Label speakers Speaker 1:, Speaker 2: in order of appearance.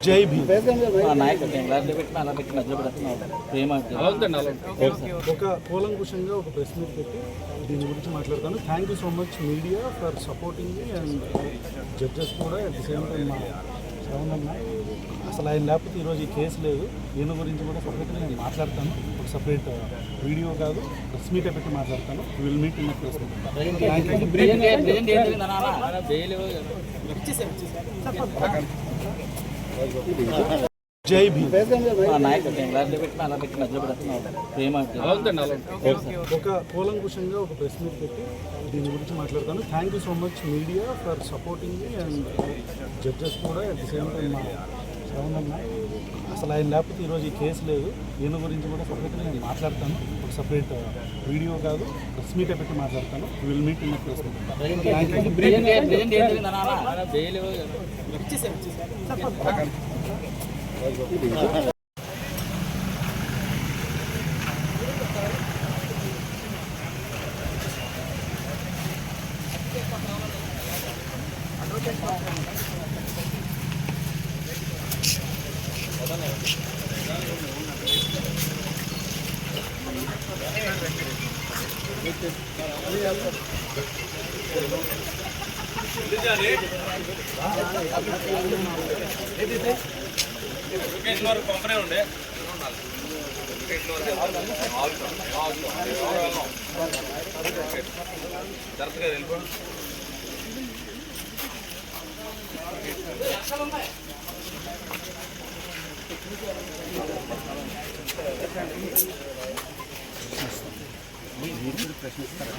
Speaker 1: జై భీమ్. ఒక కూలంకుషంగా ఒక ప్రెస్ మీట్ పెట్టి దీని గురించి మాట్లాడతాను. Thank you so much media for supporting me and judges కూడా అట్ ది సేమ్ టైం మా శ్రవణన్న. అసలు ఆయన లేకపోతే ఈరోజు ఈ కేసు లేదు. ఈయన గురించి కూడా సపరేట్గా నేను మాట్లాడతాను. ఒక సపరేట్ వీడియో కాదు, ప్రెస్ మీటే పెట్టి మాట్లాడతాను. Will meet in press meet. జై భీమ్. ఒక కూలంకుషంగా ఒక ప్రెస్ మీట్ పెట్టి దీని గురించి మాట్లాడతాను. Thank you so much media for supporting me and judges కూడా అట్ ది సేమ్ టైం మా శ్రవణన్న. అసలు ఆయన లేకపోతే ఈరోజు ఈ కేసు లేదు. ఈయన గురించి కూడా సపరేట్గా నేను మాట్లాడతాను. ఒక సపరేట్ వీడియో కాదు, ప్రెస్ మీటే పెట్టి మాట్లాడతాను. Will meet in press meet.
Speaker 2: పంపనే ఉండే తరచుగా వెళ్ళిపో. ప్రశ్నిస్తారు.